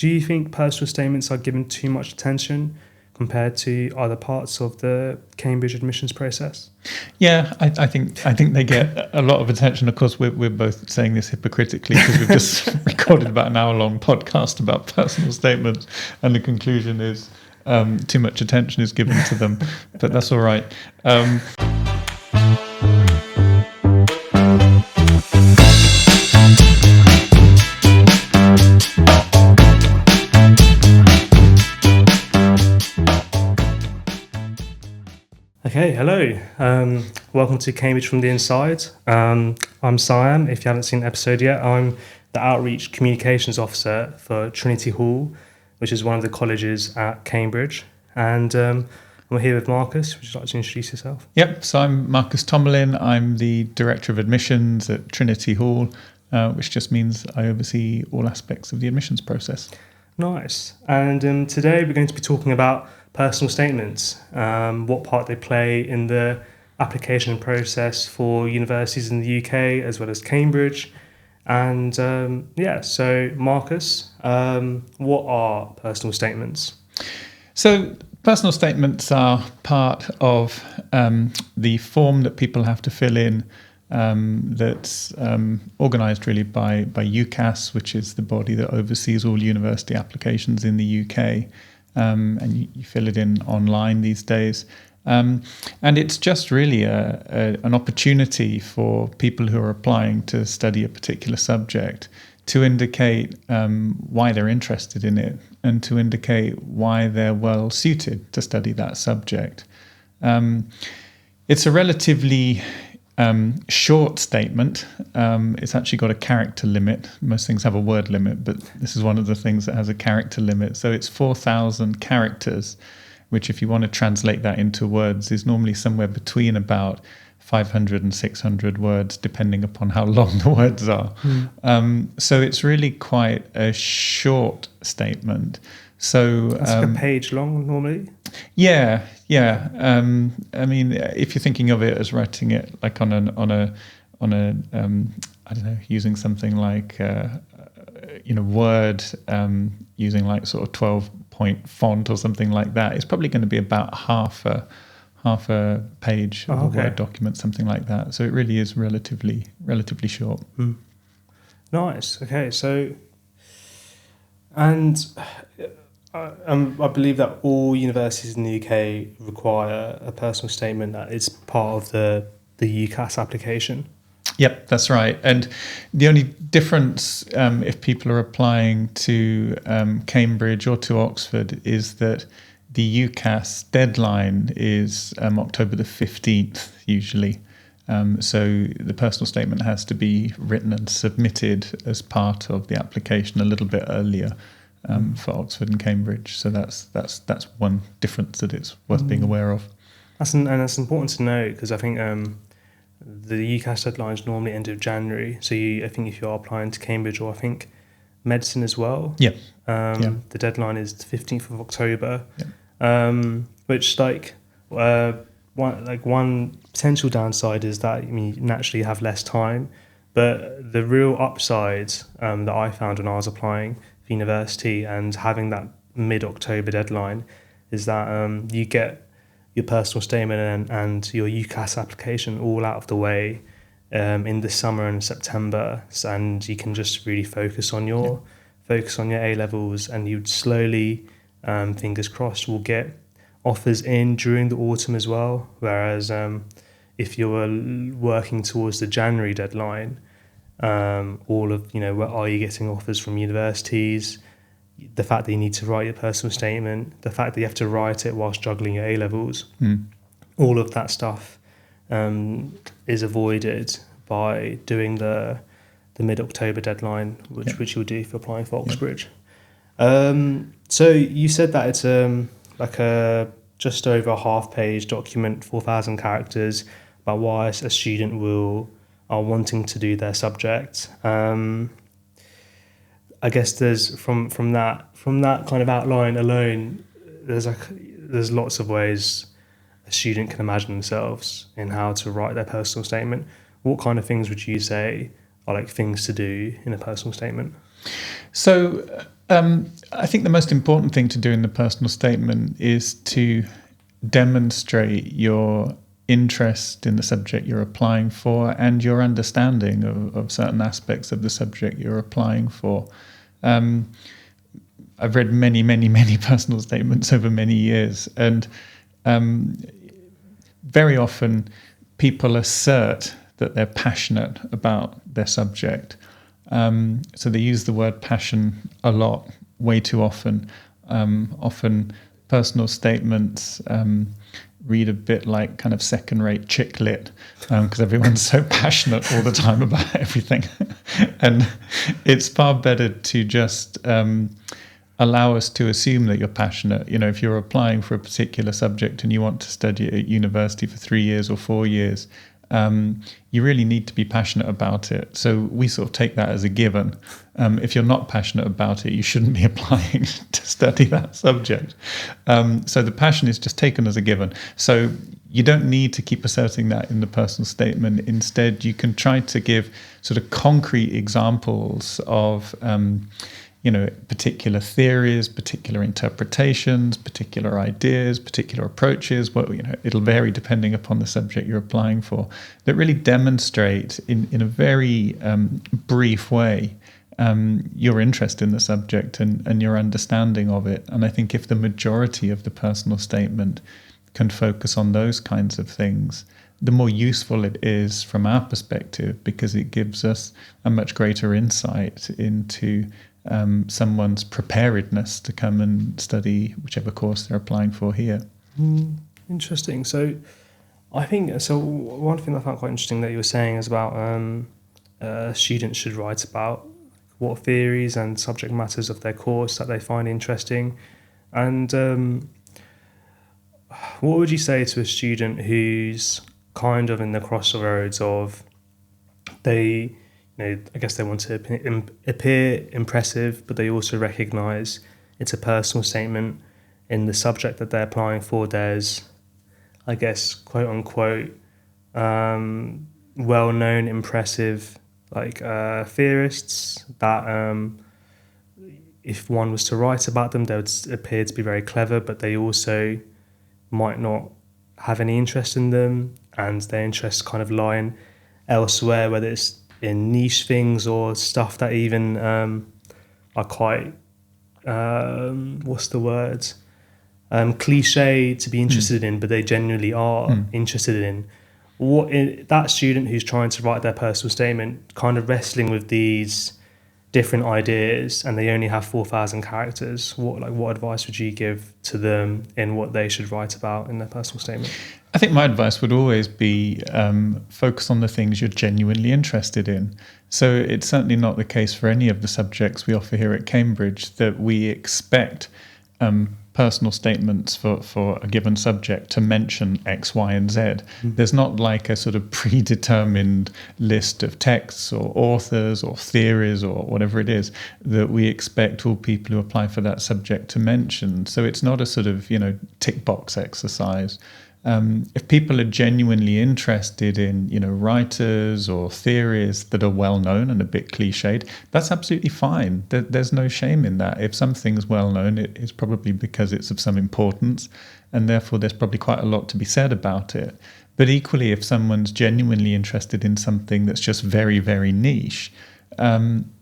Do you think personal statements are given too much attention compared to other parts of the Cambridge admissions process? Yeah, I think they get a lot of attention. Of course, we're both saying this hypocritically because we've just recorded about an hour-long podcast about personal statements, and the conclusion is too much attention is given to them. But that's all right. Okay, hello. Welcome to Cambridge from the Inside. I'm Siam. If you haven't seen the episode yet, I'm the Outreach Communications Officer for Trinity Hall, which is one of the colleges at Cambridge. And we're here with Marcus. Would you like to introduce yourself? Yep, so I'm Marcus Tomlin. I'm the Director of Admissions at Trinity Hall, which just means I oversee all aspects of the admissions process. Nice. And today we're going to be talking about personal statements, what part they play in the application process for universities in the UK as well as Cambridge. And so Marcus, what are personal statements? So personal statements are part of the form that people have to fill in that's organised really by UCAS, which is the body that oversees all university applications in the UK. And you fill it in online these days. And it's just really an opportunity for people who are applying to study a particular subject to indicate why they're interested in it and to indicate why they're well suited to study that subject. It's a relatively short statement. It's actually got a character limit. Most things have a word limit, but this is one of the things that has a character limit. So it's 4,000 characters, which if you want to translate that into words is normally somewhere between about 500 and 600 words, depending upon how long the words are. So it's really quite a short statement. So it's like a page long normally. Yeah. I mean, if you're thinking of it as writing it like on a I don't know, using something like Word, using like sort of 12-point font or something like that, it's probably going to be about half a page of a Word document, something like that. So it really is relatively short. Nice. Okay, so and. I believe that all universities in the UK require a personal statement that is part of the UCAS application. Yep, that's right. And the only difference if people are applying to Cambridge or to Oxford is that the UCAS deadline is October the 15th usually. So the personal statement has to be written and submitted as part of the application a little bit earlier. For Oxford and Cambridge, so that's one difference that it's worth being aware of. That's important to know because I think the UCAS deadline is normally end of January. So I think if you are applying to Cambridge or I think medicine as well, the deadline is the 15th of October. Which one potential downside is that you naturally have less time, but the real upside that I found when I was applying university and having that mid-October deadline is that you get your personal statement and your UCAS application all out of the way in the summer and September, and you can just really focus on your A-levels, and you'd slowly, fingers crossed, will get offers in during the autumn as well. Whereas if you're working towards the January deadline, where are you getting offers from universities, the fact that you need to write your personal statement, the fact that you have to write it whilst juggling your A-levels, all of that stuff is avoided by doing the mid-October deadline, which you'll do if you're applying for Oxbridge. So you said that it's like a just over a half-page document, 4,000 characters, about why a student are wanting to do their subject. I guess there's from that kind of outline alone, there's lots of ways a student can imagine themselves in how to write their personal statement. What kind of things would you say are like things to do in a personal statement? So I think the most important thing to do in the personal statement is to demonstrate your interest in the subject you're applying for and your understanding of certain aspects of the subject you're applying for. I've read many, many, many personal statements over many years, and very often people assert that they're passionate about their subject. So they use the word passion a lot, way too often. Often personal statements read a bit like kind of second-rate chick lit, because everyone's so passionate all the time about everything. And it's far better to just allow us to assume that you're passionate. You know, if you're applying for a particular subject and you want to study it at university for 3 years or 4 years, you really need to be passionate about it. So we sort of take that as a given. If you're not passionate about it, you shouldn't be applying to study that subject. So the passion is just taken as a given. So you don't need to keep asserting that in the personal statement. Instead, you can try to give sort of concrete examples of particular theories, particular interpretations, particular ideas, particular approaches. Well, it'll vary depending upon the subject you're applying for, that really demonstrate in a very brief way your interest in the subject and your understanding of it. And I think if the majority of the personal statement can focus on those kinds of things, the more useful it is from our perspective, because it gives us a much greater insight into someone's preparedness to come and study whichever course they're applying for here. Interesting. So I think, one thing I found quite interesting that you were saying is about students should write about what theories and subject matters of their course that they find interesting. And what would you say to a student who's kind of in the crossroads of I guess they want to appear impressive, but they also recognise it's a personal statement. In the subject that they're applying for, there's, I guess, quote unquote, well-known, impressive, theorists that if one was to write about them, they would appear to be very clever, but they also might not have any interest in them, and their interests kind of lie in elsewhere, whether it's in niche things or stuff that even are quite cliche to be interested in, but they genuinely are interested in. That student who's trying to write their personal statement, kind of wrestling with these different ideas, and they only have 4,000 characters, what advice would you give to them in what they should write about in their personal statement? I think my advice would always be focus on the things you're genuinely interested in. So it's certainly not the case for any of the subjects we offer here at Cambridge that we expect personal statements for a given subject to mention X, Y, and Z. There's not like a sort of predetermined list of texts or authors or theories or whatever it is that we expect all people who apply for that subject to mention. So it's not a sort of, tick box exercise. If people are genuinely interested in, writers or theories that are well known and a bit cliched, that's absolutely fine. There's no shame in that. If something's well known, it's probably because it's of some importance, and therefore there's probably quite a lot to be said about it. But equally, if someone's genuinely interested in something that's just very, very niche,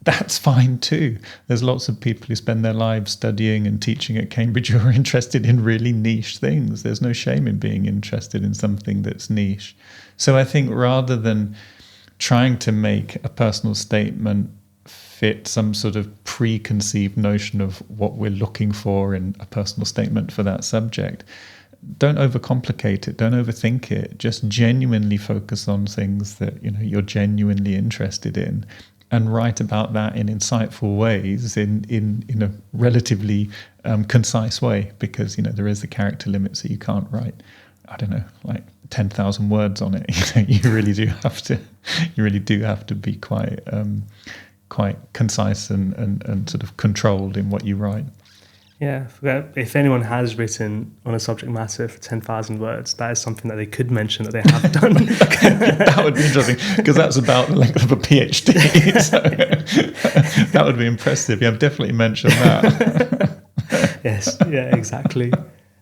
that's fine too. There's lots of people who spend their lives studying and teaching at Cambridge who are interested in really niche things. There's no shame in being interested in something that's niche. So I think rather than trying to make a personal statement fit some sort of preconceived notion of what we're looking for in a personal statement for that subject, don't overcomplicate it, don't overthink it. Just genuinely focus on things that you're genuinely interested in, and write about that in insightful ways in a relatively concise way, because there is the character limit, so you can't write, I don't know, like 10,000 words on it. You really do have to be quite concise and sort of controlled in what you write. Yeah, if anyone has written on a subject matter for 10,000 words, that is something that they could mention that they have done. That would be interesting, because that's about the length of a PhD. So that would be impressive. Yeah, I've definitely mentioned that. Yes, yeah, exactly.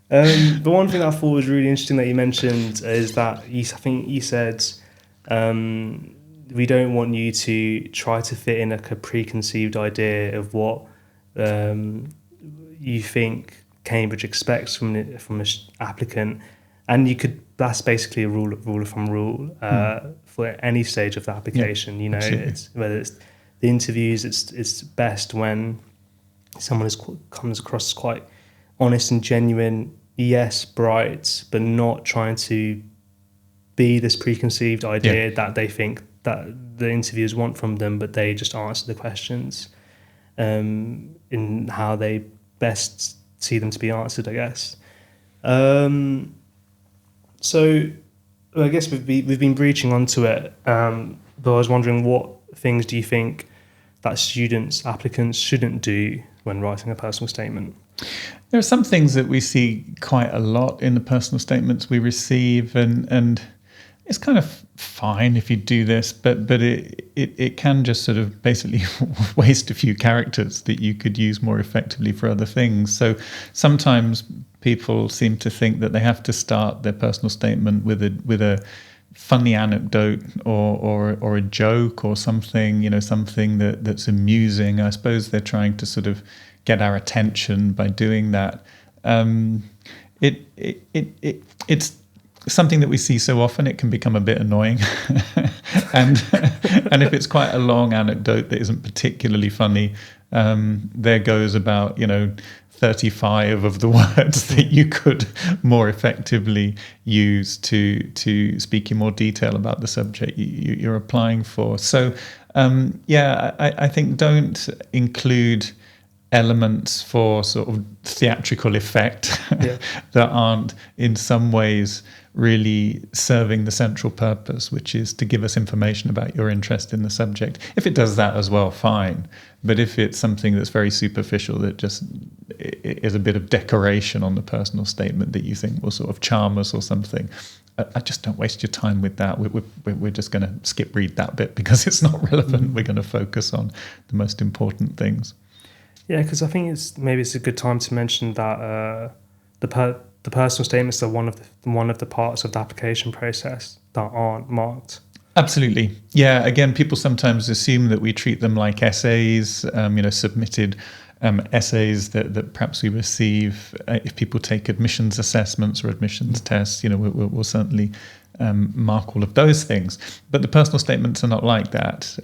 The one thing that I thought was really interesting that you mentioned is that I think you said we don't want you to try to fit in like a preconceived idea of what you think Cambridge expects from an applicant, and that's basically a rule of thumb rule for any stage of the application. Yeah, absolutely. Whether it's the interviews, it's best when someone comes across as quite honest and genuine, yes, bright, but not trying to be this preconceived idea that they think that the interviewers want from them, but they just answer the questions in how they best see them to be answered, I guess. So I guess we've been breaching onto it, but I was wondering, what things do you think that applicants shouldn't do when writing a personal statement? There are some things that we see quite a lot in the personal statements we receive, and it's kind of fine if you do this, but it can just sort of basically waste a few characters that you could use more effectively for other things. So sometimes people seem to think that they have to start their personal statement with a funny anecdote or a joke or something, something that's amusing. I suppose they're trying to sort of get our attention by doing that. It's something that we see so often, it can become a bit annoying. and if it's quite a long anecdote that isn't particularly funny, there goes about 35 of the words that you could more effectively use to speak in more detail about the subject you're applying for. So I think don't include elements for sort of theatrical effect that aren't in some ways really serving the central purpose, which is to give us information about your interest in the subject. If it does that as well, fine. But if it's something that's very superficial, that just is a bit of decoration on the personal statement that you think will sort of charm us or something, I just don't waste your time with that. We're just going to read that bit because it's not relevant. We're going to focus on the most important things. Yeah, because I think it's a good time to mention that the personal statements are one of the parts of the application process that aren't marked. Absolutely. Yeah. Again, people sometimes assume that we treat them like essays, submitted essays that perhaps we receive. If people take admissions assessments or admissions tests, we'll certainly mark all of those things. But the personal statements are not like that.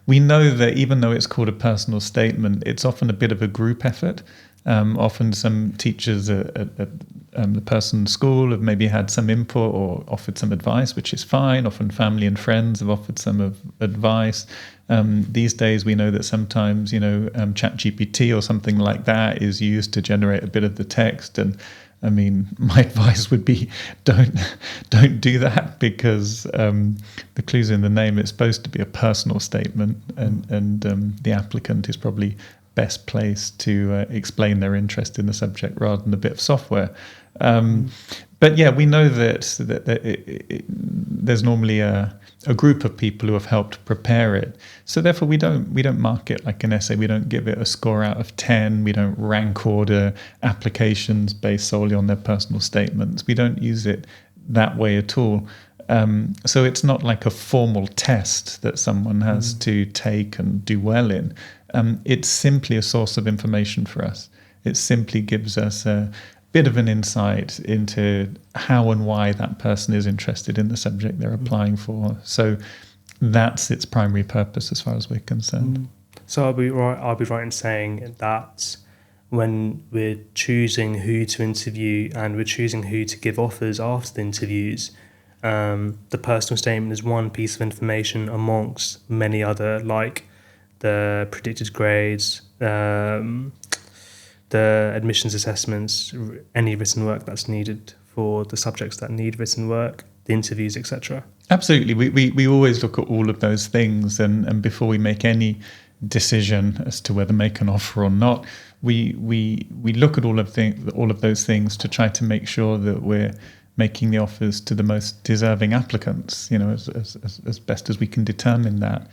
We know that even though it's called a personal statement, it's often a bit of a group effort. Often some teachers at the person's school have maybe had some input or offered some advice, which is fine. Often family and friends have offered some advice. These days we know that sometimes, ChatGPT or something like that is used to generate a bit of the text. And I mean, my advice would be don't do that, because the clue's in the name. It's supposed to be a personal statement, and the applicant is probably best placed to explain their interest in the subject rather than a bit of software. But yeah, we know that there's normally a group of people who have helped prepare it. So therefore, we don't mark it like an essay. We don't give it a score out of 10. We don't rank order applications based solely on their personal statements. We don't use it that way at all. So it's not like a formal test that someone has to take and do well in. It's simply a source of information for us. It simply gives us a bit of an insight into how and why that person is interested in the subject they're applying for. So that's its primary purpose as far as we're concerned. So I'll be right in saying that when we're choosing who to interview and we're choosing who to give offers after the interviews, the personal statement is one piece of information amongst many other, like the predicted grades, the admissions assessments, any written work that's needed for the subjects that need written work, the interviews, etc. Absolutely. We always look at all of those things, and before we make any decision as to whether make an offer or not. We look at all of those things to try to make sure that we're making the offers to the most deserving applicants, as best as we can determine that.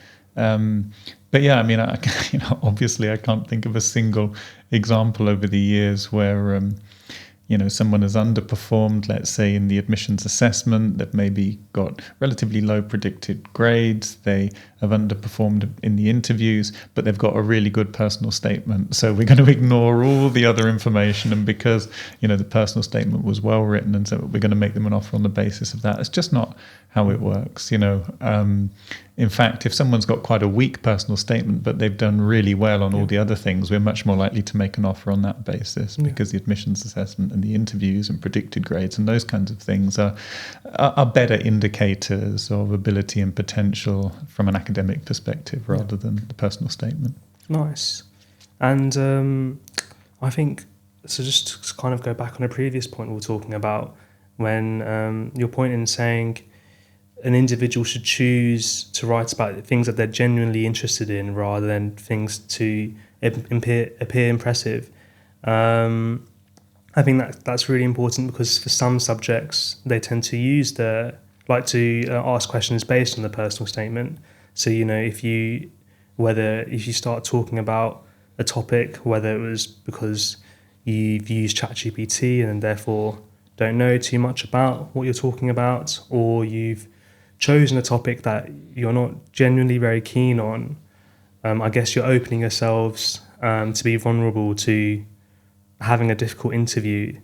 But yeah, I mean, obviously I can't think of a single example over the years where, someone has underperformed, let's say, in the admissions assessment. They've maybe got relatively low predicted grades. They have underperformed in the interviews, but they've got a really good personal statement. So we're going to ignore all the other information. And because, the personal statement was well written, and so we're going to make them an offer on the basis of that. It's just not how it works, In fact, if someone's got quite a weak personal statement, but they've done really well on all the other things, we're much more likely to make an offer on that basis, because the admissions assessment and the interviews and predicted grades and those kinds of things are better indicators of ability and potential from an academic perspective rather than the personal statement. Nice. And I think, so just to kind of go back on a previous point we were talking about, when your point in saying an individual should choose to write about things that they're genuinely interested in rather than things to appear impressive. I think that's really important, because for some subjects they tend to ask questions based on the personal statement. So if you start talking about a topic, whether it was because you've used ChatGPT and therefore don't know too much about what you're talking about, or you've chosen a topic that you're not genuinely very keen on, I guess you're opening yourselves to be vulnerable to having a difficult interview,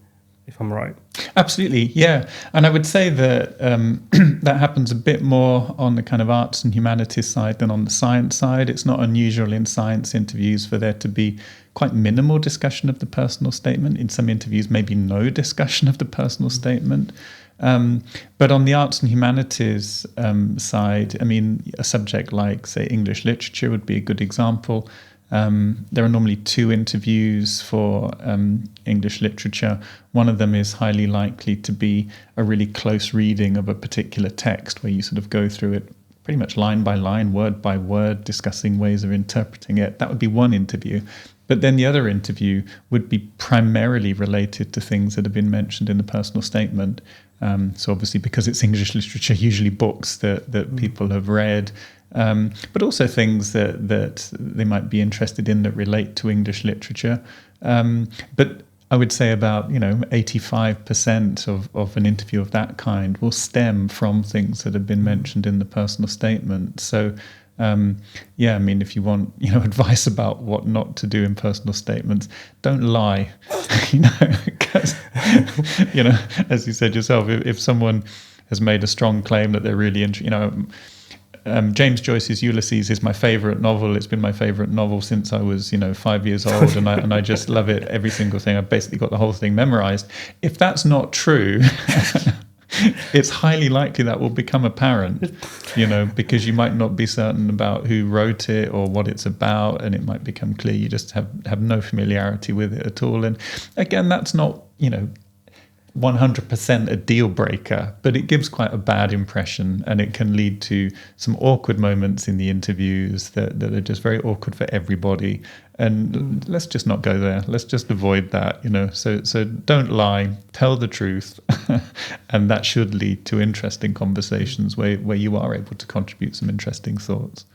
if I'm right. Absolutely, yeah. And I would say that that happens a bit more on the kind of arts and humanities side than on the science side. It's not unusual in science interviews for there to be quite minimal discussion of the personal statement. In some interviews, maybe no discussion of the personal statement. But on the arts and humanities side, I mean, a subject like, say, English literature would be a good example. There are normally 2 interviews for English literature. One of them is highly likely to be a really close reading of a particular text, where you sort of go through it pretty much line by line, word by word, discussing ways of interpreting it. That would be one interview. But then the other interview would be primarily related to things that have been mentioned in the personal statement. So obviously, because it's English literature, usually books that people have read, but also things that they might be interested in that relate to English literature. But I would say about 85% of an interview of that kind will stem from things that have been mentioned in the personal statement. So I mean, if you want advice about what not to do in personal statements, don't lie. Because as you said yourself, if someone has made a strong claim that they're really James Joyce's Ulysses is my favorite novel. It's been my favorite novel since I was 5 years old, and I just love it, every single thing. I've basically got the whole thing memorized. If that's not true, it's highly likely that will become apparent, because you might not be certain about who wrote it or what it's about, and it might become clear you just have no familiarity with it at all. And again, that's not 100% a deal breaker, but it gives quite a bad impression, and it can lead to some awkward moments in the interviews that are just very awkward for everybody. And let's just not go there. Let's just avoid that, So don't lie, tell the truth, and that should lead to interesting conversations where you are able to contribute some interesting thoughts.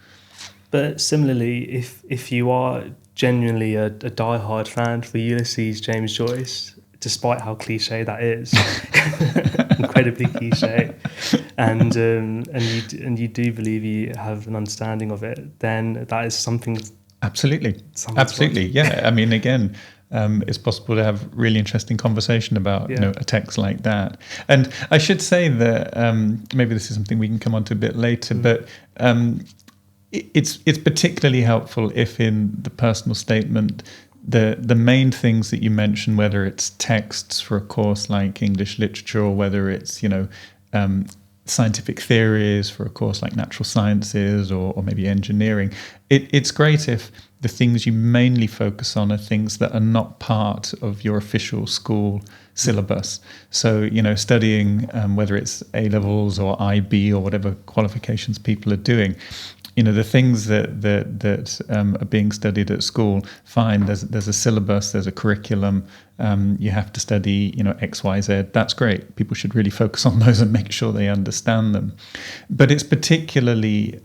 But similarly, if you are genuinely a diehard fan for Ulysses, James Joyce, despite how cliche that is, incredibly cliche, and you do believe you have an understanding of it, then that is something. Absolutely. Yeah. I mean, again, it's possible to have really interesting conversation about a text like that. And I should say that maybe this is something we can come on to a bit later, but it's particularly helpful if in the personal statement the main things that you mention, whether it's texts for a course like English literature, or whether it's scientific theories for a course like natural sciences or maybe engineering, it's great if the things you mainly focus on are things that are not part of your official school syllabus. So, studying whether it's A-levels or IB or whatever qualifications people are doing, the things that are being studied at school, fine. There's a syllabus, there's a curriculum. You have to study, X, Y, Z. That's great. People should really focus on those and make sure they understand them. But it's particularly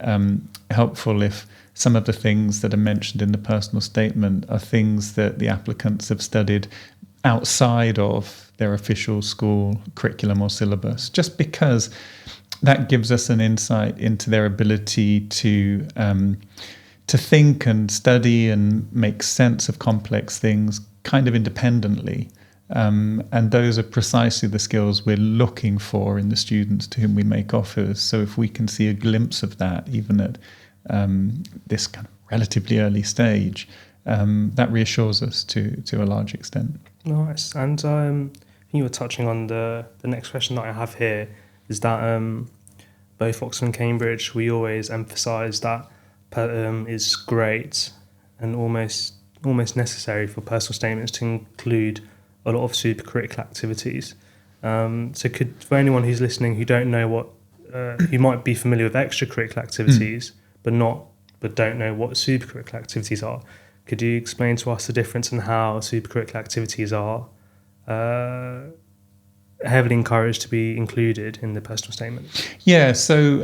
helpful if some of the things that are mentioned in the personal statement are things that the applicants have studied outside of their official school curriculum or syllabus, just because that gives us an insight into their ability to think and study and make sense of complex things kind of independently. And those are precisely the skills we're looking for in the students to whom we make offers. So if we can see a glimpse of that, even at this kind of relatively early stage, that reassures us to a large extent. Nice. And you were touching on the next question that I have here, is that both Oxford and Cambridge, we always emphasise that it's great and almost necessary for personal statements to include a lot of super-curricular activities. So for anyone who's listening who don't know what, who might be familiar with extra-curricular activities, but don't know what super-curricular activities are, could you explain to us the difference in how super-curricular activities are heavily encouraged to be included in the personal statement? Yeah, so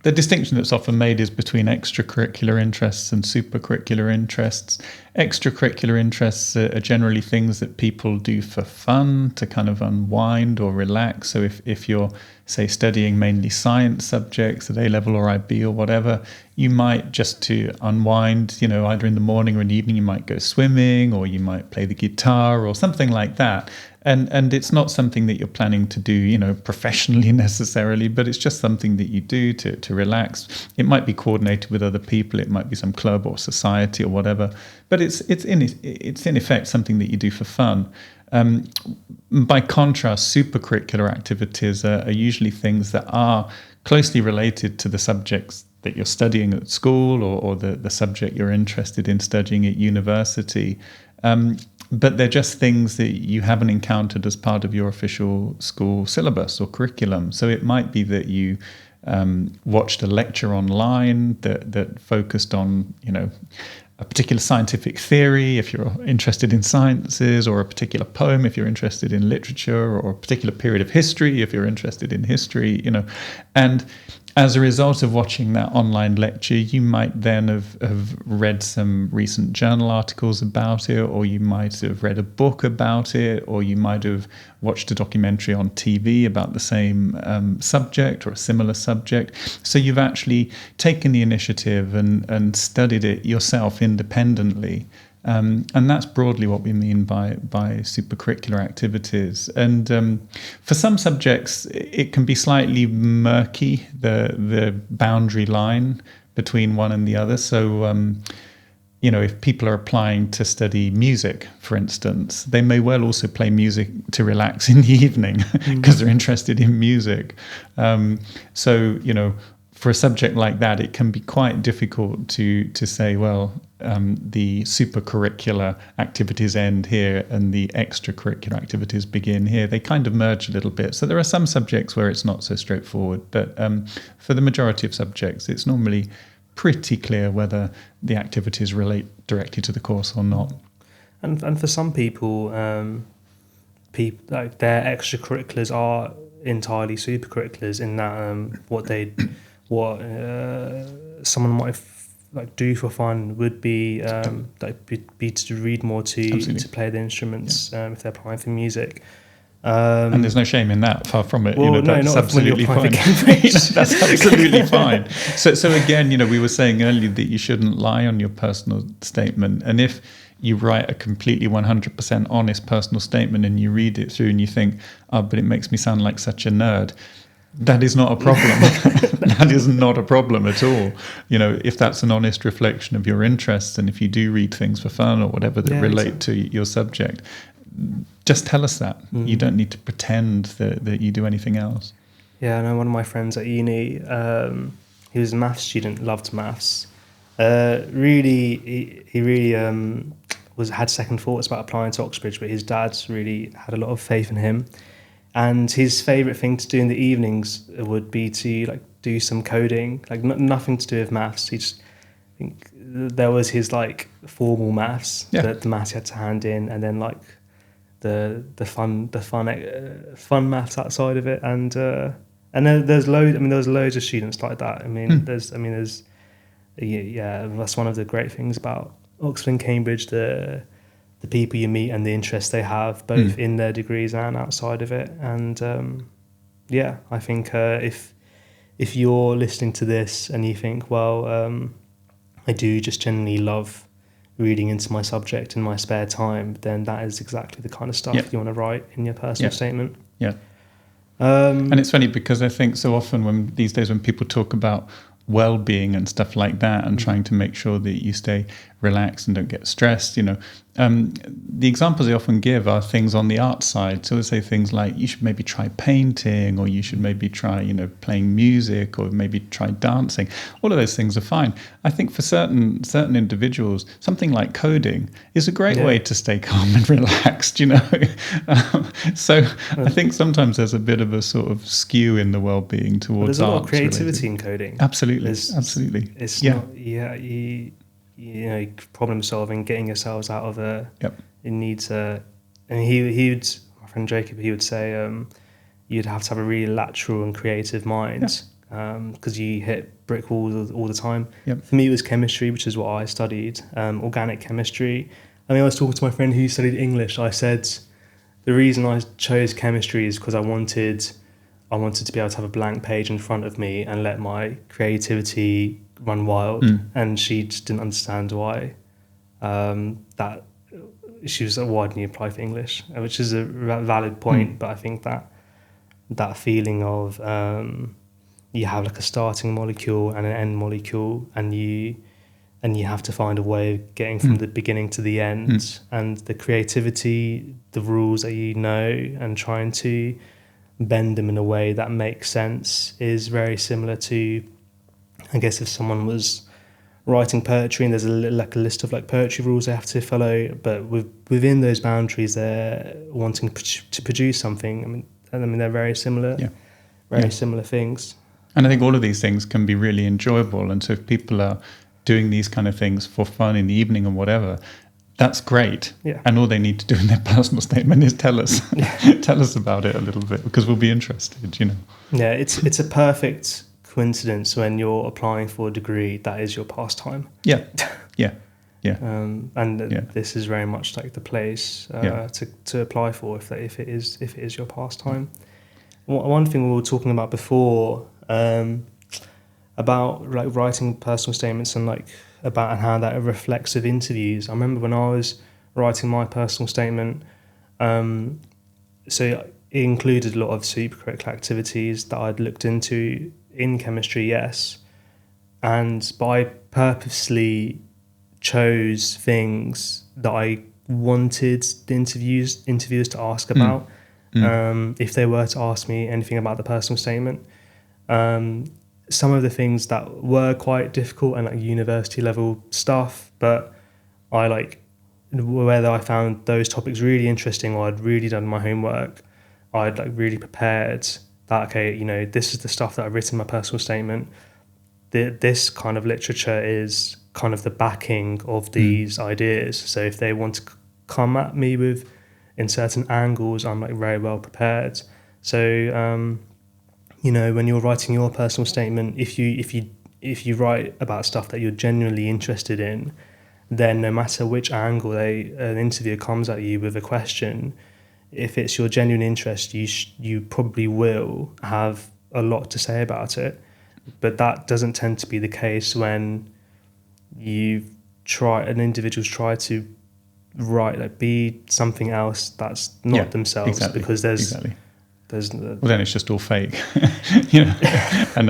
the distinction that's often made is between extracurricular interests and supercurricular interests. Extracurricular interests are generally things that people do for fun, to kind of unwind or relax. So if you're, say, studying mainly science subjects at A-level or IB or whatever, you might, just to unwind, either in the morning or in the evening, you might go swimming, or you might play the guitar or something like that. And it's not something that you're planning to do, professionally necessarily, but it's just something that you do to relax. It might be coordinated with other people. It might be some club or society or whatever, but it's in effect something that you do for fun. By contrast, supercurricular activities are usually things that are closely related to the subjects that you're studying at school or the subject you're interested in studying at university. But they're just things that you haven't encountered as part of your official school syllabus or curriculum. So it might be that you watched a lecture online that focused on, a particular scientific theory, if you're interested in sciences, or a particular poem, if you're interested in literature, or a particular period of history, if you're interested in history, And as a result of watching that online lecture, you might then have read some recent journal articles about it, or you might have read a book about it, or you might have watched a documentary on TV about the same subject or a similar subject. So you've actually taken the initiative and studied it yourself independently. And that's broadly what we mean by supercurricular activities. And for some subjects, it can be slightly murky, the boundary line between one and the other. So, if people are applying to study music, for instance, they may well also play music to relax in the evening because they're interested in music. For a subject like that, it can be quite difficult to say, well, the supercurricular activities end here and the extracurricular activities begin here. They kind of merge a little bit. So there are some subjects where it's not so straightforward, but for the majority of subjects, it's normally pretty clear whether the activities relate directly to the course or not. And for some people, like their extracurriculars are entirely supercurriculars in that what someone might do for fun would be be to read more, to play the instruments, if they're applying for music. And there's no shame in that, far from it. Well, That's absolutely fine. That's absolutely fine. So again, we were saying earlier that you shouldn't lie on your personal statement. And if you write a completely 100% honest personal statement and you read it through and you think, oh, but it makes me sound like such a nerd, that is not a problem. That is not a problem at all. If that's an honest reflection of your interests, and if you do read things for fun or whatever that relate to your subject, just tell us that. You don't need to pretend that you do anything else. Yeah, I know one of my friends at uni, he was a maths student, loved maths. He really had second thoughts about applying to Oxbridge, but his dad's really had a lot of faith in him. And his favourite thing to do in the evenings would be to do some coding, like nothing to do with maths. He just, I think there was his like formal maths that the maths he had to hand in, and then like the fun maths outside of it, and there's loads. I mean, there's loads of students like that. I mean, there's that's one of the great things about Oxford and Cambridge, the people you meet and the interests they have, both in their degrees and outside of it. And I think if you're listening to this and you think, well, I do just generally love reading into my subject in my spare time, then that is exactly the kind of stuff you want to write in your personal statement. Yeah. And it's funny because I think so often these days when people talk about well-being and stuff like that and trying to make sure that you stay relaxed and don't get stressed, the examples they often give are things on the art side. So they say things like you should maybe try painting, or you should maybe try playing music, or maybe try dancing. All of those things are fine. I think for certain individuals, something like coding is a great way to stay calm and relaxed. So I think sometimes there's a bit of a sort of skew in the well-being towards there's a lot of arts creativity related. in coding. Absolutely. It's not problem solving, getting yourselves out of it needs and my friend Jacob, he would say you'd have to have a really lateral and creative mind, because you hit brick walls all the time. For me it was chemistry, which is what I studied, organic chemistry. I mean, I was talking to my friend who studied English. I said the reason I chose chemistry is because I wanted to be able to have a blank page in front of me and let my creativity run wild, and she just didn't understand why. That she was like, why didn't you apply for English? Which is a valid point, but I think that feeling of you have like a starting molecule and an end molecule, and you have to find a way of getting from the beginning to the end, and the creativity, the rules that and trying to bend them in a way that makes sense is very similar to, I guess, if someone was writing poetry and there's a list of like poetry rules they have to follow, but within those boundaries they're wanting to produce something. I mean they're very similar, similar things. And I think all of these things can be really enjoyable. And so if people are doing these kind of things for fun in the evening or whatever, that's great. Yeah. And all they need to do in their personal statement is tell us about it a little bit, because we'll be interested. Yeah, it's a perfect coincidence when you're applying for a degree that is your pastime. Yeah. This is very much like the place to apply for if it is your pastime. One thing we were talking about before, about like writing personal statements and like about how that reflects of interviews. I remember when I was writing my personal statement, so it included a lot of super-curricular activities that I'd looked into in chemistry, but I purposely chose things that I wanted the interviewers to ask about. If they were to ask me anything about the personal statement, some of the things that were quite difficult and like university level stuff, but I like whether I found those topics really interesting or I'd really done my homework, I'd like really prepared that, okay, this is the stuff that I've written in my personal statement. This kind of literature is kind of the backing of these ideas. So if they want to come at me with in certain angles, I'm like very well prepared. So when you're writing your personal statement, if you write about stuff that you're genuinely interested in, then no matter which angle an interviewer comes at you with a question, if it's your genuine interest, you probably will have a lot to say about it. But that doesn't tend to be the case when individuals try to write, like, be something else that's not themselves, because there's well, then it's just all fake, and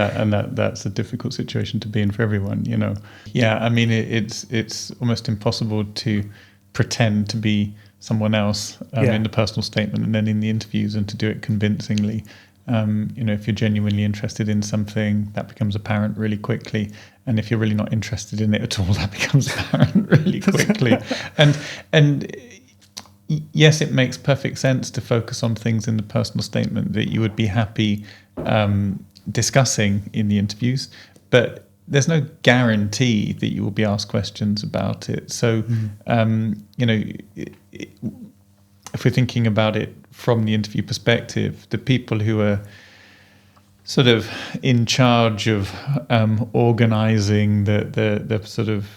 that's a difficult situation to be in for everyone, Yeah, I mean, it's almost impossible to pretend to be someone else in the personal statement and then in the interviews, and to do it convincingly. If you're genuinely interested in something, that becomes apparent really quickly, and if you're really not interested in it at all, that becomes apparent really quickly. And yes, it makes perfect sense to focus on things in the personal statement that you would be happy discussing in the interviews, but there's no guarantee that you will be asked questions about it. So, if we're thinking about it from the interview perspective, the people who are sort of in charge of organising the sort of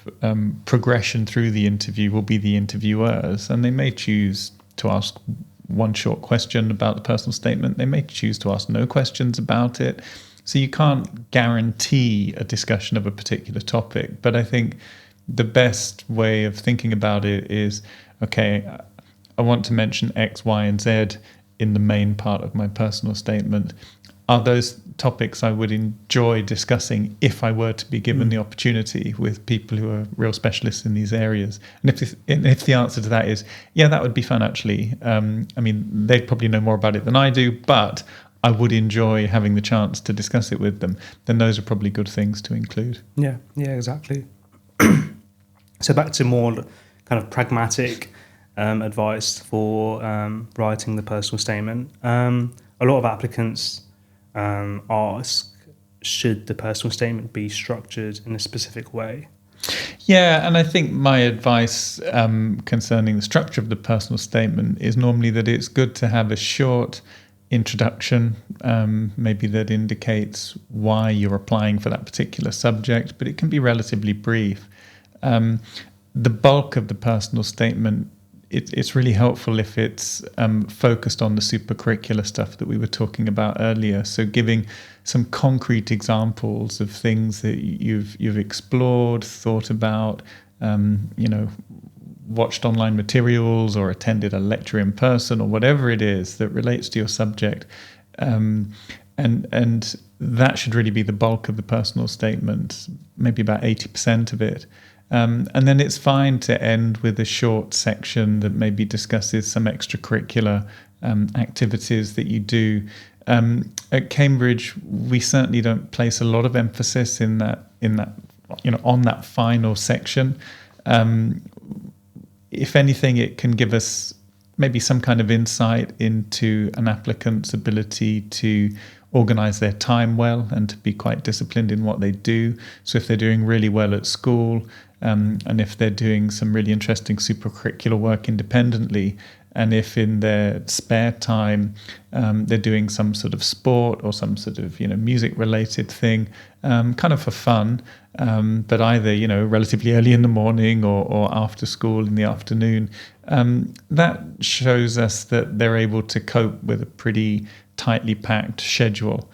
progression through the interview will be the interviewers, and they may choose to ask one short question about the personal statement. They may choose to ask no questions about it. So you can't guarantee a discussion of a particular topic. But I think the best way of thinking about it is, okay, I want to mention X, Y, and Z in the main part of my personal statement. Are those topics I would enjoy discussing if I were to be given the opportunity with people who are real specialists in these areas? And if the answer to that is, yeah, that would be fun, actually. They'd probably know more about it than I do, but I would enjoy having the chance to discuss it with them, then those are probably good things to include. Yeah, exactly. So back to more kind of pragmatic advice for writing the personal statement. A lot of applicants ask, should the personal statement be structured in a specific way? Yeah, and I think my advice concerning the structure of the personal statement is normally that it's good to have a short introduction, maybe that indicates why you're applying for that particular subject, but it can be relatively brief. The bulk of the personal statement, it's really helpful if it's focused on the super-curricular stuff that we were talking about earlier. So giving some concrete examples of things that you've explored, thought about, watched online materials or attended a lecture in person or whatever it is that relates to your subject. And that should really be the bulk of the personal statement, maybe about 80% of it. And then it's fine to end with a short section that maybe discusses some extracurricular activities that you do. At Cambridge, we certainly don't place a lot of emphasis on that final section. If anything, it can give us maybe some kind of insight into an applicant's ability to organise their time well and to be quite disciplined in what they do. So if they're doing really well at school, and if they're doing some really interesting super-curricular work independently, and if in their spare time they're doing some sort of sport or some sort of music-related thing, kind of for fun, but either relatively early in the morning or after school in the afternoon, that shows us that they're able to cope with a pretty tightly packed schedule.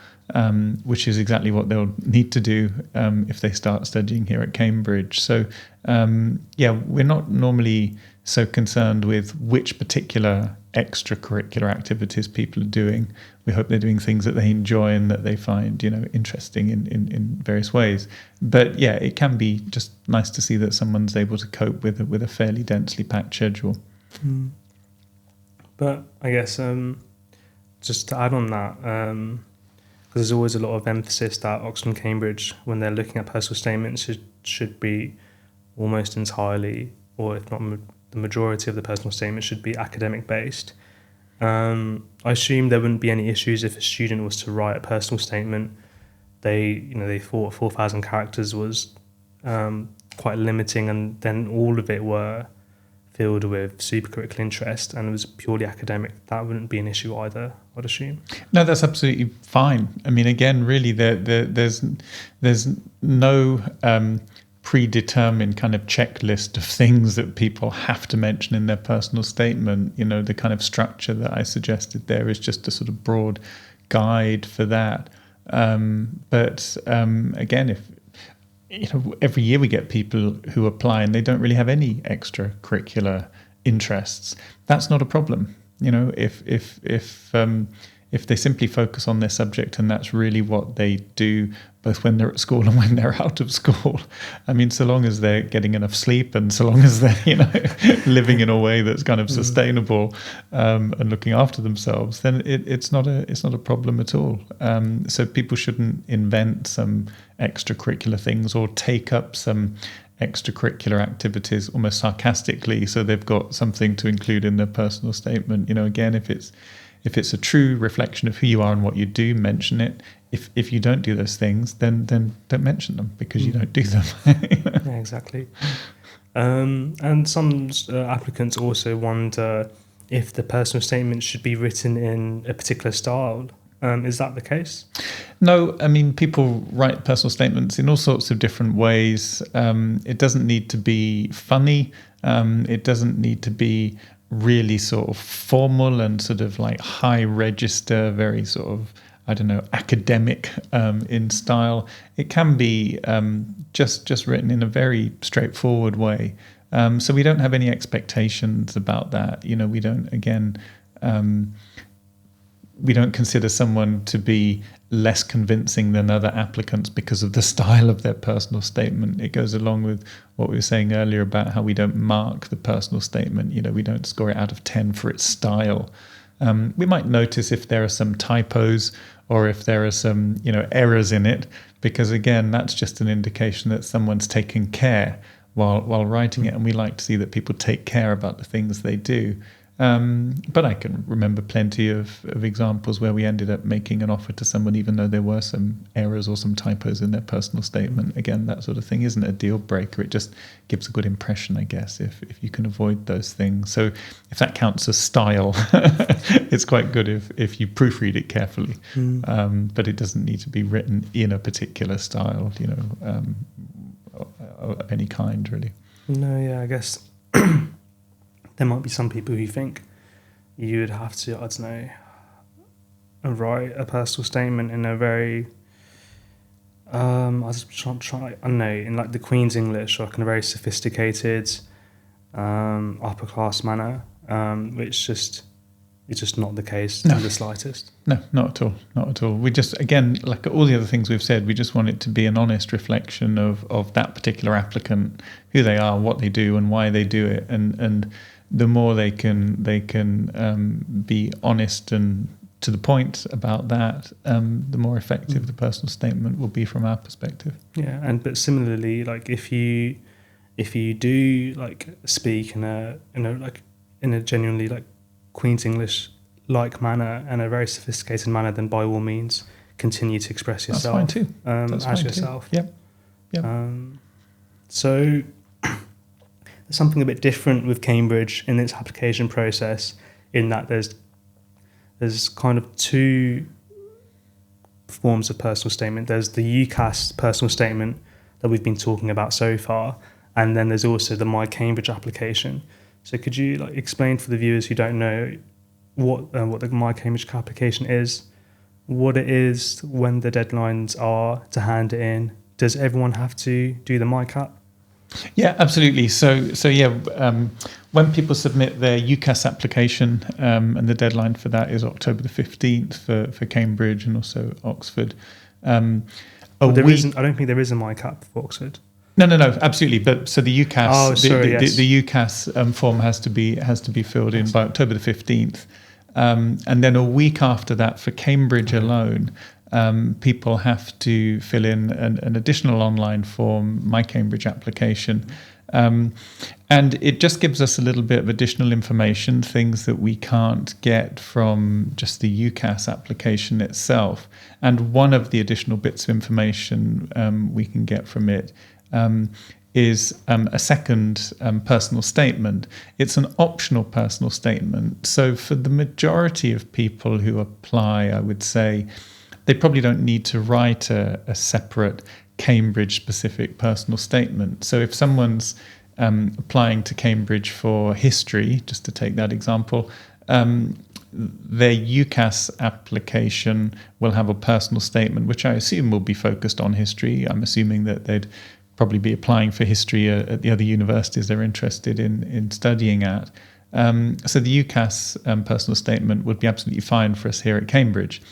Which is exactly what they'll need to do if they start studying here at Cambridge. So, we're not normally so concerned with which particular extracurricular activities people are doing. We hope they're doing things that they enjoy and that they find, interesting in various ways. But yeah, it can be just nice to see that someone's able to cope with a fairly densely packed schedule. But I guess just to add on that, because there's always a lot of emphasis that Oxford and Cambridge, when they're looking at personal statements, should be almost entirely, or if not the majority of the personal statement, should be academic based. I assume there wouldn't be any issues if a student was to write a personal statement. They thought 4,000 characters was quite limiting, and then all of it were filled with super-curricular interest and it was purely academic. That wouldn't be an issue either, I'd assume. No, that's absolutely fine. I mean, again, really, there's no predetermined kind of checklist of things that people have to mention in their personal statement. The kind of structure that I suggested there is just a sort of broad guide for that. But again, if every year we get people who apply and they don't really have any extracurricular interests, that's not a problem. If they simply focus on their subject and that's really what they do, both when they're at school and when they're out of school. I mean, so long as they're getting enough sleep and so long as they're, living in a way that's kind of sustainable and looking after themselves, then it's not a problem at all. So people shouldn't invent some extracurricular things or take up some extracurricular activities almost sarcastically so they've got something to include in their personal statement. Again, if If it's a true reflection of who you are and what you do, mention it. If you don't do those things, then don't mention them, because you don't do them. Yeah, exactly. And some applicants also wonder if the personal statement should be written in a particular style. Is that the case? No, I mean, people write personal statements in all sorts of different ways. It doesn't need to be funny. It doesn't need to be really sort of formal and sort of like high register, very sort of, I don't know, academic in style. It can be just written in a very straightforward way. So we don't have any expectations about that. We don't, again, we don't consider someone to be less convincing than other applicants because of the style of their personal statement. It goes along with what we were saying earlier about how we don't mark the personal statement. We don't score it out of 10 for its style. We might notice if there are some typos or if there are some, errors in it, because again, that's just an indication that someone's taken care while writing it, and we like to see that people take care about the things they do. But I can remember plenty of examples where we ended up making an offer to someone even though there were some errors or some typos in their personal statement. Again, that sort of thing isn't a deal breaker. It just gives a good impression, I guess, if you can avoid those things. So if that counts as style, it's quite good if you proofread it carefully. But it doesn't need to be written in a particular style, of any kind, really. No, yeah, I guess there might be some people who think you would have to, I don't know, write a personal statement in a very, I was trying, I don't know, in like the Queen's English, or like in a very sophisticated, upper class manner, which it's just not the case in the slightest. No, not at all. We just, again, like all the other things we've said, we just want it to be an honest reflection of that particular applicant, who they are, what they do, and why they do it, and the more they can be honest and to the point about that, the more effective the personal statement will be from our perspective. Yeah, but similarly, like if you do like speak in a genuinely like Queen's English like manner and a very sophisticated manner, then by all means continue to express yourself. That's fine too. That's as fine yourself. Too. Yep. So there's something a bit different with Cambridge in its application process, in that there's kind of two forms of personal statement. There's the UCAS personal statement that we've been talking about so far, and then there's also the MyCambridge application. So could you explain for the viewers who don't know what the MyCambridge application is, what it is, when the deadlines are to hand it in? Does everyone have to do the MyCap? Yeah, absolutely. So when people submit their UCAS application, and the deadline for that is October the 15th for Cambridge and also Oxford. I don't think there is a MyCap for Oxford. No, absolutely. But so the UCAS, the UCAS form has to be filled in by October the 15th, and then a week after that for Cambridge alone, people have to fill in an additional online form, MyCambridge application, and it just gives us a little bit of additional information, things that we can't get from just the UCAS application itself. And one of the additional bits of information we can get from it is a second personal statement. It's an optional personal statement. So for the majority of people who apply, I would say they probably don't need to write a separate Cambridge-specific personal statement. So if someone's applying to Cambridge for history, just to take that example, their UCAS application will have a personal statement, which I assume will be focused on history. I'm assuming that they'd probably be applying for history at the other universities they're interested in studying at. So the UCAS personal statement would be absolutely fine for us here at Cambridge.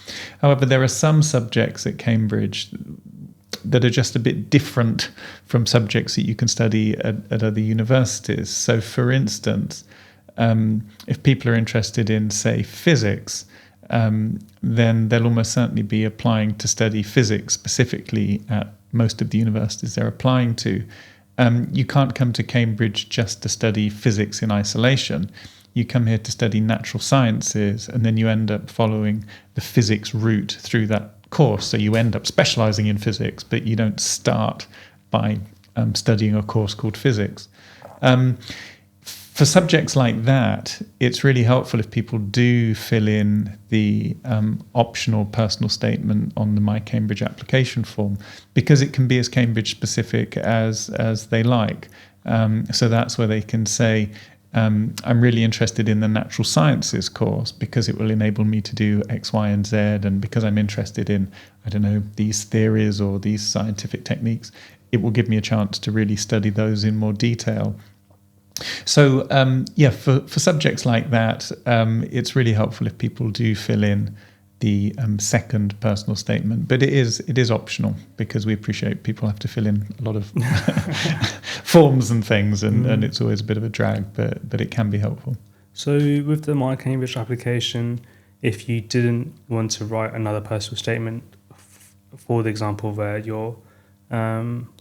However, there are some subjects at Cambridge that are just a bit different from subjects that you can study at other universities. So for instance, if people are interested in, say, physics, then they'll almost certainly be applying to study physics specifically at most of the universities they're applying to. You can't come to Cambridge just to study physics in isolation. You come here to study natural sciences, and then you end up following the physics route through that course. So you end up specialising in physics, but you don't start by studying a course called physics. For subjects like that, it's really helpful if people do fill in the optional personal statement on the MyCambridge application form, because it can be as Cambridge specific as they like. So that's where they can say, I'm really interested in the natural sciences course because it will enable me to do X, Y, and Z, and because I'm interested in, I don't know, these theories or these scientific techniques, it will give me a chance to really study those in more detail. So, for subjects like that, it's really helpful if people do fill in the second personal statement, but it is optional because we appreciate people have to fill in a lot of forms and things, and it's always a bit of a drag, but it can be helpful. So with the MyCambridge application, if you didn't want to write another personal statement, for the example where you're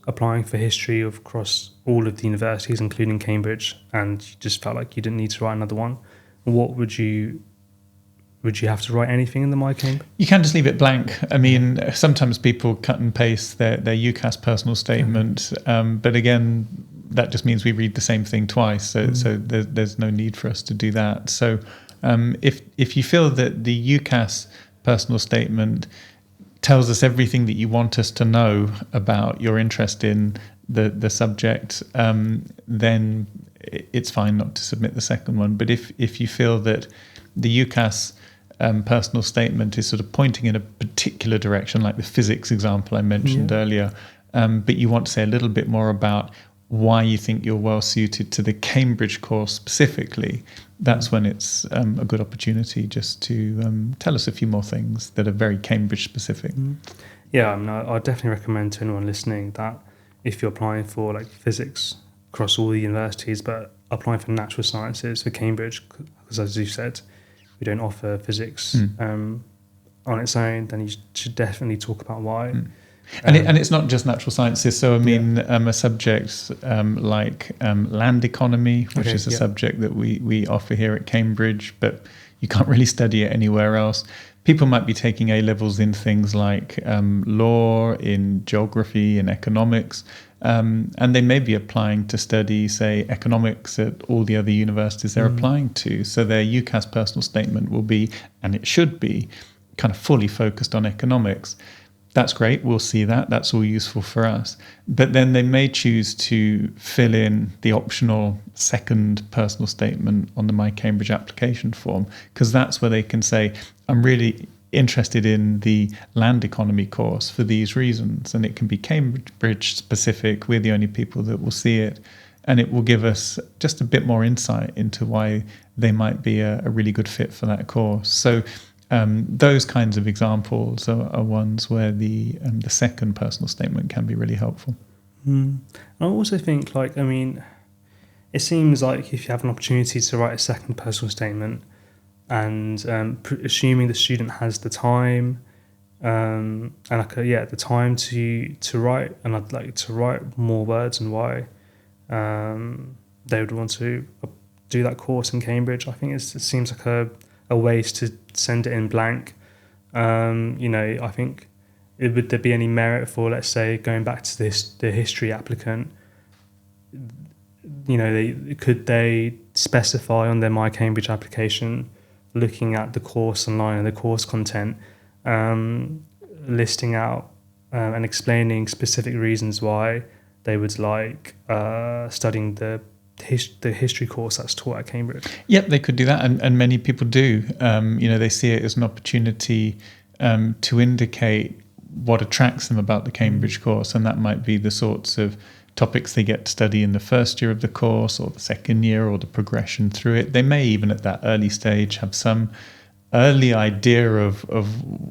applying for history across all of the universities, including Cambridge, and you just felt like you didn't need to write another one, what would you have to write anything in the MyCambridge? You can just leave it blank. I mean, sometimes people cut and paste their UCAS personal statement, but again, that just means we read the same thing twice. So there's no need for us to do that. So if you feel that the UCAS personal statement tells us everything that you want us to know about your interest in the subject, then it's fine not to submit the second one. But if you feel that the UCAS personal statement is sort of pointing in a particular direction, like the physics example I mentioned earlier, but you want to say a little bit more about why you think you're well suited to the Cambridge course specifically, that's when it's a good opportunity just to tell us a few more things that are very Cambridge specific. Yeah, I mean, I'd definitely recommend to anyone listening that if you're applying for like physics across all the universities, but applying for natural sciences for Cambridge, because as you said, we don't offer physics on its own, then you should definitely talk about why. And it's not just natural sciences. So, I mean, a subject like land economy, which is a subject that we offer here at Cambridge, but you can't really study it anywhere else. People might be taking A-levels in things like law, in geography, in economics, and they may be applying to study, say, economics at all the other universities they're applying to. So their UCAS personal statement will be, and it should be, kind of fully focused on economics. That's great, we'll see that, that's all useful for us. But then they may choose to fill in the optional second personal statement on the MyCambridge application form, because that's where they can say, I'm really interested in the land economy course for these reasons. And it can be Cambridge specific, we're the only people that will see it. And it will give us just a bit more insight into why they might be a really good fit for that course. So those kinds of examples are ones where the second personal statement can be really helpful. I also think, it seems like if you have an opportunity to write a second personal statement, and assuming the student has the time, the time to write, and I'd like to write more words and why they would want to do that course in Cambridge. I think it seems like a waste to send it in blank. I think would there be any merit for, let's say, going back to the history applicant? Could they specify on their MyCambridge application, looking at the course online and the course content, listing out and explaining specific reasons why they would like studying the history course that's taught at Cambridge? Yep, they could do that, and many people do. They see it as an opportunity to indicate what attracts them about the Cambridge course, and that might be the sorts of topics they get to study in the first year of the course or the second year or the progression through it. They may even at that early stage have some early idea of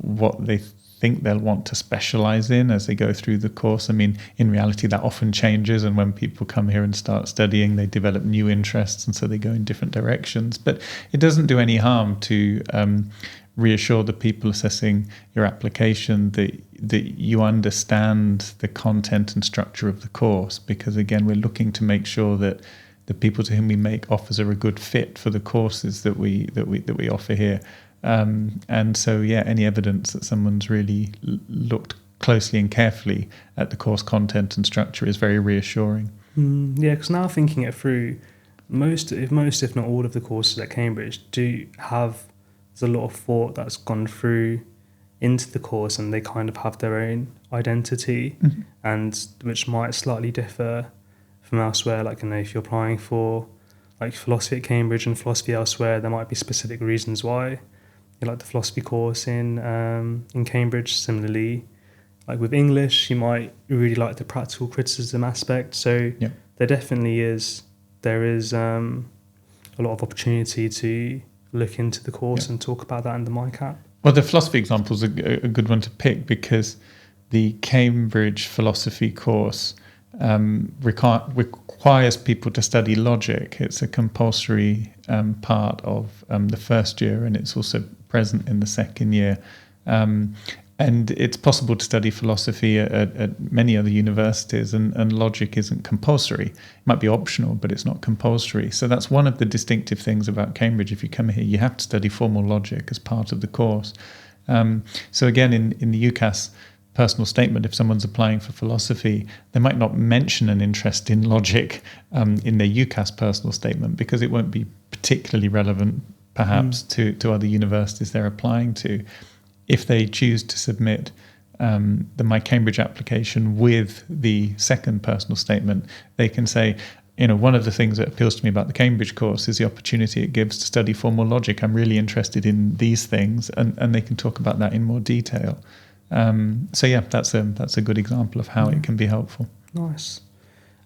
what they think they'll want to specialize in as they go through the course. I mean, in reality, that often changes, and when people come here and start studying, they develop new interests, and so they go in different directions. But it doesn't do any harm to reassure the people assessing your application that that you understand the content and structure of the course, because again, we're looking to make sure that the people to whom we make offers are a good fit for the courses that we offer here. And so, any evidence that someone's really looked closely and carefully at the course content and structure is very reassuring. Because now thinking it through, most if not all of the courses at Cambridge there's a lot of thought that's gone through into the course, and they kind of have their own identity, and which might slightly differ from elsewhere. Like, if you're applying for like philosophy at Cambridge and philosophy elsewhere, there might be specific reasons why you like the philosophy course in Cambridge. Similarly, like with English, you might really like the practical criticism aspect. So there definitely is a lot of opportunity to look into the course and talk about that in the MyCap. Well, the philosophy example is a good one to pick, because the Cambridge philosophy course requires people to study logic. It's a compulsory part of the first year, and it's also present in the second year. And it's possible to study philosophy at many other universities, and logic isn't compulsory. It might be optional, but it's not compulsory. So that's one of the distinctive things about Cambridge. If you come here, you have to study formal logic as part of the course. So again, in the UCAS personal statement, if someone's applying for philosophy, they might not mention an interest in logic in their UCAS personal statement, because it won't be particularly relevant, perhaps, to other universities they're applying to. If they choose to submit the MyCambridge application with the second personal statement, they can say, one of the things that appeals to me about the Cambridge course is the opportunity it gives to study formal logic. I'm really interested in these things, and they can talk about that in more detail. That's a good example of how it can be helpful. Nice.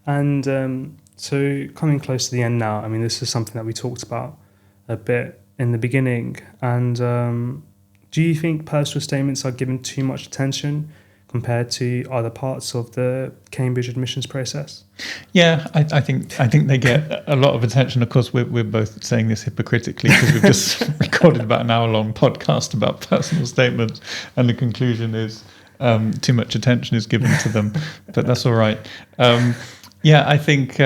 And so coming close to the end now, this is something that we talked about a bit in the beginning, and do you think personal statements are given too much attention compared to other parts of the Cambridge admissions process? Yeah, I think they get a lot of attention. Of course, we're both saying this hypocritically, because we've just recorded about an hour-long podcast about personal statements, and the conclusion is too much attention is given to them. But that's all right. I think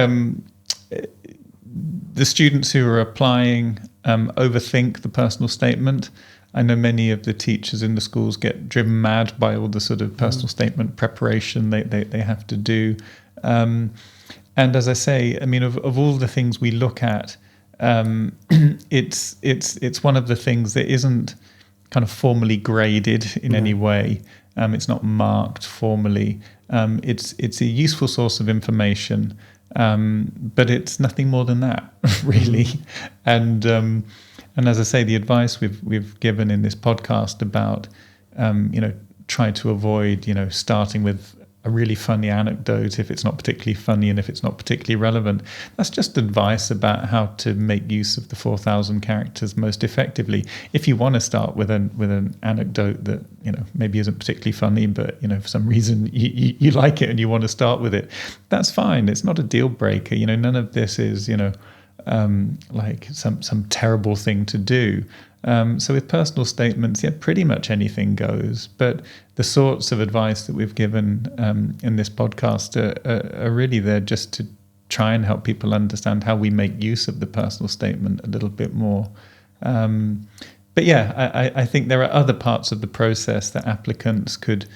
the students who are applying overthink the personal statement. I know many of the teachers in the schools get driven mad by all the sort of personal statement preparation they have to do. And as I say, of all the things we look at, it's one of the things that isn't kind of formally graded in any way. It's not marked formally. It's a useful source of information, but it's nothing more than that, really. And as I say, the advice we've given in this podcast about, try to avoid, starting with a really funny anecdote if it's not particularly funny and if it's not particularly relevant. That's just advice about how to make use of the 4,000 characters most effectively. If you want to start with an anecdote that, maybe isn't particularly funny, but, for some reason you like it and you want to start with it, that's fine. It's not a deal breaker. None of this is, like some terrible thing to do. So with personal statements, pretty much anything goes. But the sorts of advice that we've given in this podcast are really there just to try and help people understand how we make use of the personal statement a little bit more. I think there are other parts of the process that applicants could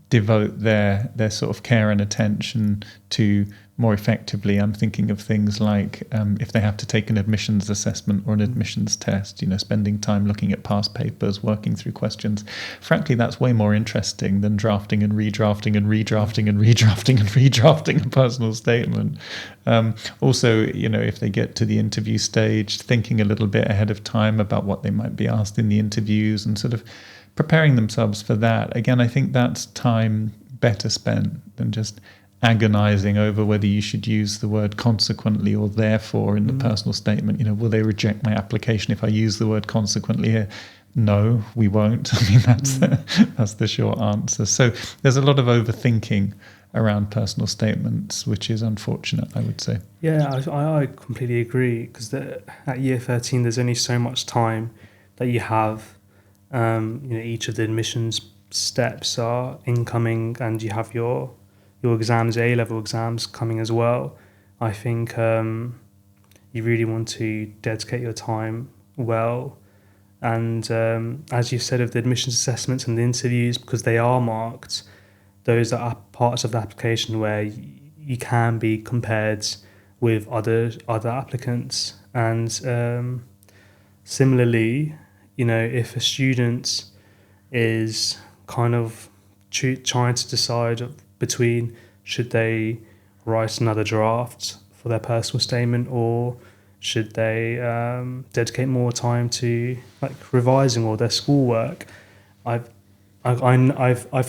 devote their sort of care and attention to more effectively. I'm thinking of things like if they have to take an admissions assessment or an admissions test, spending time looking at past papers, working through questions. Frankly, that's way more interesting than drafting and redrafting and redrafting and redrafting and redrafting a personal statement. Also, if they get to the interview stage, thinking a little bit ahead of time about what they might be asked in the interviews and sort of preparing themselves for that. Again, I think that's time better spent than just agonizing over whether you should use the word consequently or therefore in the personal statement. Will they reject my application if I use the word consequently here? No, we won't. That's the short answer. So there's a lot of overthinking around personal statements, which is unfortunate, I would say. Yeah, I completely agree, because at year 13 there's only so much time that you have. Each of the admissions steps are incoming and you have your exams, A-level exams coming as well, I think you really want to dedicate your time well. And as you said, of the admissions assessments and the interviews, because they are marked, those are parts of the application where you can be compared with other applicants. And similarly, if a student is kind of trying to decide between should they write another draft for their personal statement or should they dedicate more time to revising all their schoolwork, I've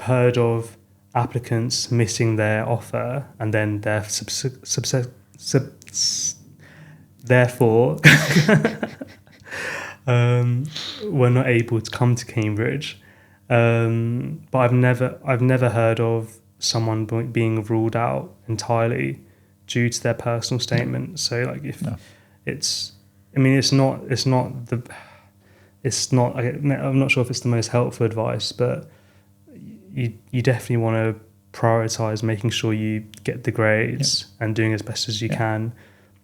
heard of applicants missing their offer and then therefore were not able to come to Cambridge. But I've never heard of someone being ruled out entirely due to their personal statement. So I'm not sure if it's the most helpful advice, but you definitely want to prioritize making sure you get the grades and doing as best as you can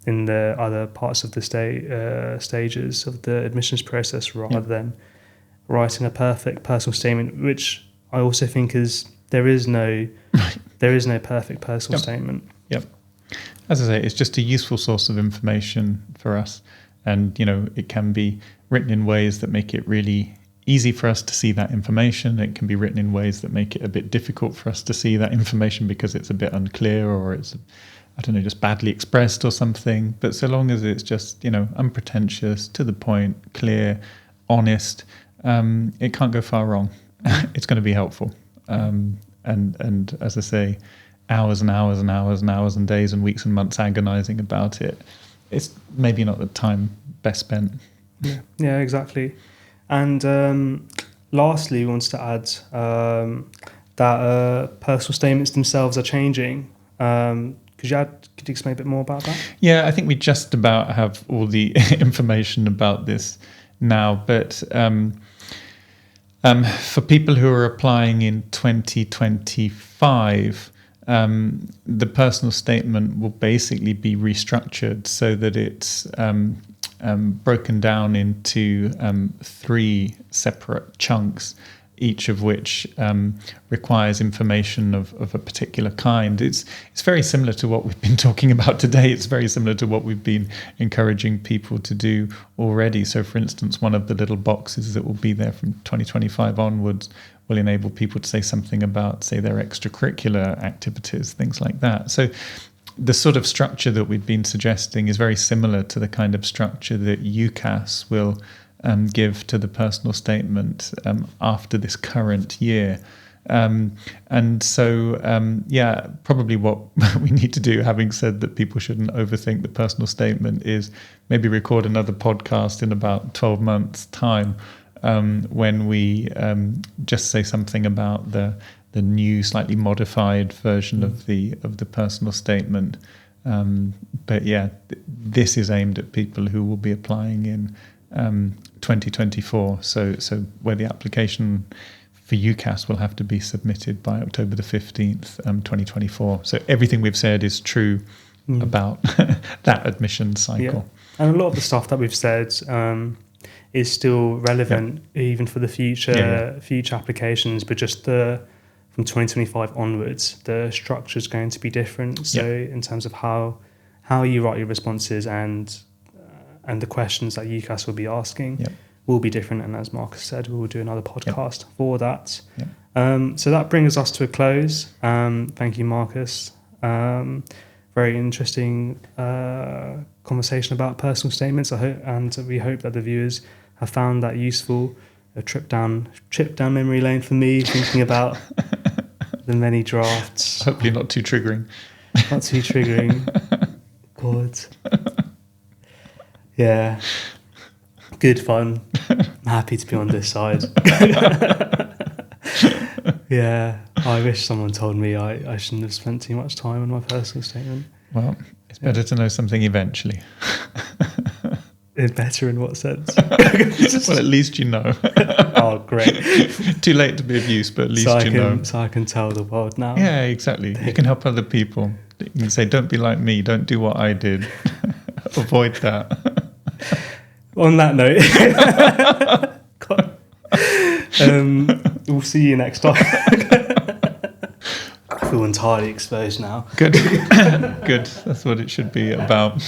in the other parts of the stages of the admissions process, rather than writing a perfect personal statement, which I also think there is no perfect personal statement. Yep. As I say, it's just a useful source of information for us, and it can be written in ways that make it really easy for us to see that information. It can be written in ways that make it a bit difficult for us to see that information because it's a bit unclear or it's, just badly expressed or something. But so long as it's just, unpretentious, to the point, clear, honest, it can't go far wrong. It's going to be helpful. And as I say, hours and hours and hours and hours and days and weeks and months agonizing about it, it's maybe not the time best spent. Yeah, exactly. And lastly, we wanted to add that personal statements themselves are changing. Could you explain a bit more about that? Yeah, I think we just about have all the information about this now. But for people who are applying in 2025, the personal statement will basically be restructured so that it's broken down into 3 separate chunks, each of which requires information of a particular kind. It's very similar to what we've been talking about today. It's very similar to what we've been encouraging people to do already. So, for instance, one of the little boxes that will be there from 2025 onwards will enable people to say something about, say, their extracurricular activities, things like that. So the sort of structure that we've been suggesting is very similar to the kind of structure that UCAS will give to the personal statement after this current year. And so, probably what we need to do, having said that people shouldn't overthink the personal statement, is maybe record another podcast in about 12 months' time when we just say something about the new, slightly modified version of the personal statement. But this is aimed at people who will be applying in 2024. So where the application for UCAS will have to be submitted by October the 15th, 2024. So everything we've said is true about that admission cycle. Yeah. And a lot of the stuff that we've said is still relevant even for the future applications, but just from 2025 onwards, the structure is going to be different. So in terms of how you write your responses and the questions that UCAS will be asking will be different. And as Marcus said, we will do another podcast for that. So that brings us to a close. Thank you, Marcus. Very interesting conversation about personal statements. We hope that the viewers have found that useful. A trip down memory lane for me, thinking about the many drafts. Hopefully not too triggering. Not too triggering. God. Yeah. Good fun. I'm happy to be on this side. Yeah. I wish someone told me I shouldn't have spent too much time on my personal statement. Well, it's better to know something eventually. Better in what sense? Well, at least you know. Oh, great. Too late to be of use, but at least you know. So I can tell the world now. Yeah, exactly. You can help other people. You can say, don't be like me. Don't do what I did. Avoid that. On that note, we'll see you next time. I feel entirely exposed now. Good. Good. That's what it should be about.